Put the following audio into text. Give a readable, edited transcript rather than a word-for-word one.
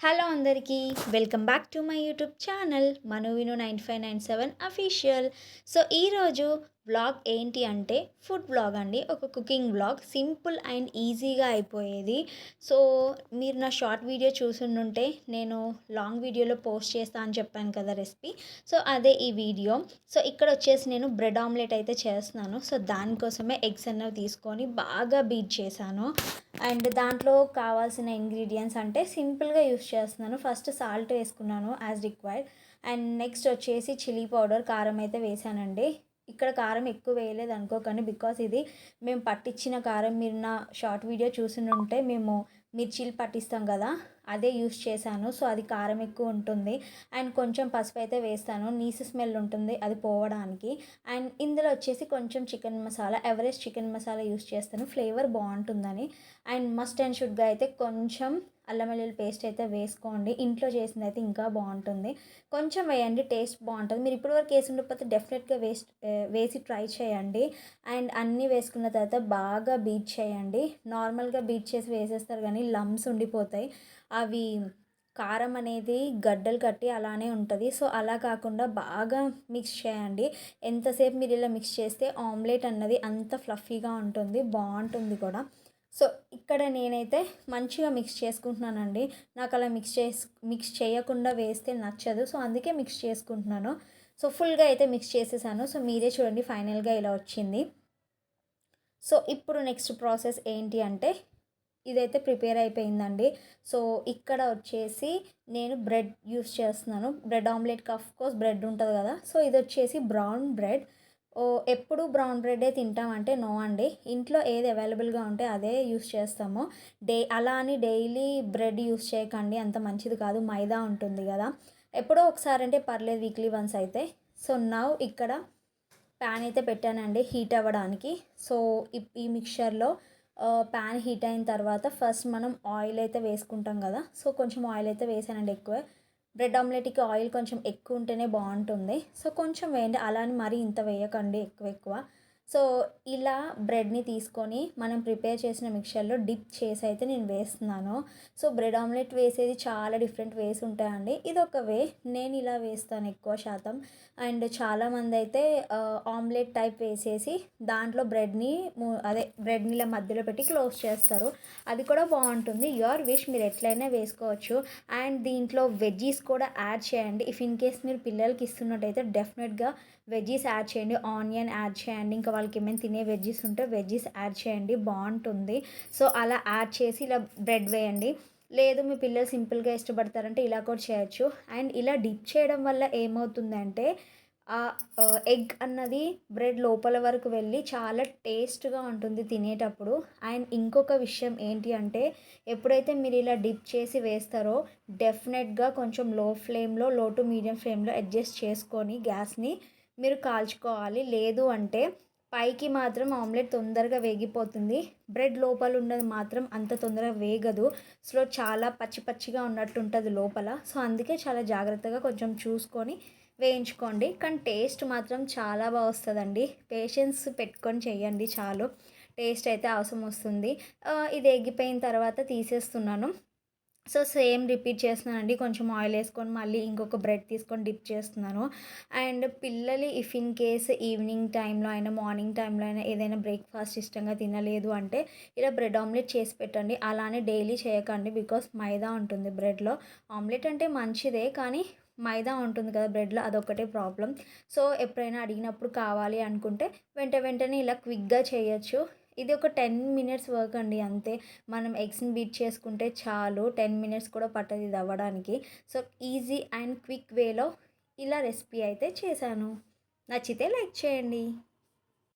Hello అందరికీ welcome back to my YouTube channel మనువిను 9597 official. So ఈరోజు వ్లాగ్ ఏంటి అంటే ఫుడ్ వ్లాగ్ అండి. ఒక కుకింగ్ వ్లాగ్, సింపుల్ అండ్ ఈజీగా అయిపోయేది. సో మీరు నా షార్ట్ వీడియో చూసుంటే నేను లాంగ్ వీడియోలో పోస్ట్ చేస్తా అని చెప్పాను కదా రెసిపీ. సో అదే ఈ వీడియో. సో ఇక్కడ వచ్చేసి నేను బ్రెడ్ ఆమ్లెట్ అయితే చేస్తున్నాను. సో దానికోసమే ఎగ్స్ అన్నవి తీసుకొని బాగా బీట్ చేశాను. అండ్ దాంట్లో కావాల్సిన ఇంగ్రీడియంట్స్ అంటే సింపుల్గా యూస్ చేస్తున్నాను. ఫస్ట్ సాల్ట్ వేసుకున్నాను యాజ్ రిక్వైర్డ్. అండ్ నెక్స్ట్ వచ్చేసి చిల్లీ పౌడర్, కారం అయితే వేసానండి. ఇక్కడ కారం ఎక్కువ వేయలేదు అనుకోకండి, బికాస్ ఇది మేము పట్టించిన కారం. మీరు నా షార్ట్ వీడియో చూసి మేము మిర్చీలు పట్టిస్తాం కదా, అదే యూస్ చేశాను. సో అది కారం ఎక్కువ ఉంటుంది. అండ్ కొంచెం పసుపు అయితే వేస్తాను, నీసు స్మెల్ ఉంటుంది అది పోవడానికి. అండ్ ఇందులో వచ్చేసి కొంచెం chicken masala, Everest chicken masala use చేస్తాను, ఫ్లేవర్ బాగుంటుందని. అండ్ మస్ట్ అండ్ షుడ్గా అయితే కొంచెం అల్లం వెల్లుల్లి పేస్ట్ అయితే వేసుకోండి. ఇంట్లో చేసింది అయితే ఇంకా బాగుంటుంది. కొంచెం వేయండి, టేస్ట్ బాగుంటుంది. మీరు ఇప్పటివరకు వేసి ఉండకపోతే డెఫినెట్గా వేసి ట్రై చేయండి. అండ్ అన్నీ వేసుకున్న తర్వాత బాగా బీట్ చేయండి. నార్మల్గా బీట్ చేసి వేసేస్తారు కానీ లమ్స్ ఉండిపోతాయి. అవి కారం అనేది గడ్డలు కట్టి అలానే ఉంటుంది. సో అలా కాకుండా బాగా మిక్స్ చేయండి. ఎంతసేపు మీరు ఇలా మిక్స్ చేస్తే ఆమ్లెట్ అన్నది అంత ఫ్లఫీగా ఉంటుంది, బాగుంటుంది కూడా. సో ఇక్కడ నేనైతే మంచిగా మిక్స్ చేసుకుంటున్నానండి. నాకు అలా మిక్స్ చేయకుండా వేస్తే నచ్చదు. సో అందుకే మిక్స్ చేసుకుంటున్నాను. సో ఫుల్గా అయితే మిక్స్ చేసేసాను. సో మీరే చూడండి, ఫైనల్గా ఇలా వచ్చింది. సో ఇప్పుడు నెక్స్ట్ ప్రాసెస్ ఏంటి అంటే ఇదైతే ప్రిపేర్ అయిపోయిందండి. సో ఇక్కడ వచ్చేసి నేను బ్రెడ్ యూస్ చేస్తున్నాను. బ్రెడ్ ఆమ్లెట్కి ఆఫ్ కోర్స్ బ్రెడ్ ఉంటుంది కదా. సో ఇది వచ్చేసి బ్రౌన్ బ్రెడ్. ఎప్పుడు బ్రౌన్ బ్రెడ్డే తింటామంటే నో అండి. ఇంట్లో ఏది అవైలబుల్గా ఉంటే అదే యూస్ చేస్తాము. అలా అని డైలీ బ్రెడ్ యూస్ చేయకండి, అంత మంచిది కాదు, మైదా ఉంటుంది కదా. ఎప్పుడో ఒకసారి అంటే పర్లేదు, వీక్లీ వన్స్ అయితే. సో నవ్ ఇక్కడ ప్యాన్ అయితే పెట్టానండి హీట్ అవ్వడానికి. సో ఈ మిక్చర్లో ప్యాన్ హీట్ అయిన తర్వాత ఫస్ట్ మనం ఆయిల్ అయితే వేసుకుంటాం కదా. సో కొంచెం ఆయిల్ అయితే వేసానండి ఎక్కువ. బ్రెడ్ ఆమ్లెట్కి ఆయిల్ కొంచెం ఎక్కువ ఉంటేనే బాగుంటుంది. సో కొంచెం వేయండి, అలా అని మరీ ఇంత వేయకండి ఎక్కువ ఎక్కువ. సో ఇలా బ్రెడ్ని తీసుకొని మనం ప్రిపేర్ చేసిన మిక్చర్లో డిప్ చేసి అయితే నేను వేస్తున్నాను. సో బ్రెడ్ ఆమ్లెట్ వేసేది చాలా డిఫరెంట్ వేస్ ఉంటాయండి. ఇది ఒక వే, నేను ఇలా వేస్తాను ఎక్కువ శాతం. అండ్ చాలామంది అయితే ఆమ్లెట్ టైప్ వేసేసి దాంట్లో బ్రెడ్ని ఇలా మధ్యలో పెట్టి క్లోజ్ చేస్తారు. అది కూడా బాగుంటుంది, యువర్ విష్, మీరు ఎట్లయినా వేసుకోవచ్చు. అండ్ దీంట్లో వెజ్జీస్ కూడా యాడ్ చేయండి. ఇఫ్ ఇన్ కేస్ మీరు పిల్లలకి ఇస్తున్నట్టయితే డెఫినెట్గా వెజ్జీస్ యాడ్ చేయండి, ఆనియన్ యాడ్ చేయండి. ఇంకా వాళ్ళకి ఏమైనా తినే వెజ్జీస్ ఉంటే వెజ్జీస్ యాడ్ చేయండి, బాగుంటుంది. సో అలా యాడ్ చేసి ఇలా బ్రెడ్ వేయండి. లేదు మీ పిల్లలు సింపుల్గా ఇష్టపడతారంటే ఇలా కూడా చేయొచ్చు. అండ్ ఇలా డిప్ చేయడం వల్ల ఏమవుతుందంటే ఆ ఎగ్ అన్నది బ్రెడ్ లోపల వరకు వెళ్ళి చాలా టేస్ట్గా ఉంటుంది తినేటప్పుడు. అండ్ ఇంకొక విషయం ఏంటి అంటే ఎప్పుడైతే మీరు ఇలా డిప్ చేసి వేస్తారో డెఫినెట్గా కొంచెం లో టు మీడియం ఫ్లేమ్లో అడ్జస్ట్ చేసుకొని గ్యాస్ని మీరు కాల్చుకోవాలి. లేదు అంటే పైకి మాత్రం ఆమ్లెట్ తొందరగా వేగిపోతుంది, బ్రెడ్ లోపల ఉన్నది మాత్రం అంత తొందరగా వేగదు. సో చాలా పచ్చి పచ్చిగా ఉన్నట్టు ఉంటుంది లోపల. సో అందుకే చాలా జాగ్రత్తగా కొంచెం చూసుకొని వేయించుకోండి. కానీ టేస్ట్ మాత్రం చాలా బాగా వస్తుందండి. పేషెన్స్ పెట్టుకొని చేయండి చాలు, టేస్ట్ అయితే అవసరం వస్తుంది. ఇది ఎగిపోయిన తర్వాత తీసేస్తున్నాను. సో సేమ్ రిపీట్ చేస్తున్నానండి. కొంచెం ఆయిల్ వేసుకొని మళ్ళీ ఇంకొక బ్రెడ్ తీసుకొని డిప్ చేస్తున్నాను. అండ్ పిల్లలు ఇఫ్ ఇన్ కేస్ ఈవినింగ్ టైంలో అయినా మార్నింగ్ టైంలో అయినా ఏదైనా బ్రేక్ఫాస్ట్ ఇష్టంగా తినలేదు అంటే ఇలా బ్రెడ్ ఆమ్లెట్ చేసి పెట్టండి. అలానే డైలీ చేయకండి, బికాస్ మైదా ఉంటుంది బ్రెడ్లో. ఆమ్లెట్ అంటే మంచిదే కానీ మైదా ఉంటుంది కదా బ్రెడ్లో, అదొక్కటే ప్రాబ్లం. సో ఎప్పుడైనా అడిగినప్పుడు కావాలి అనుకుంటే వెంటనే ఇలా క్విక్గా చేయొచ్చు. ఇది ఒక 10 మినిట్స్ వర్క్ అండి అంతే. మనం ఎగ్స్ని బీట్ చేసుకుంటే చాలు, 10 మినిట్స్ కూడా పట్టదు ఇది అవ్వడానికి. సో ఈజీ అండ్ క్విక్ వేలో ఇలా రెసిపీ అయితే చేశాను. నచ్చితే లైక్ చేయండి.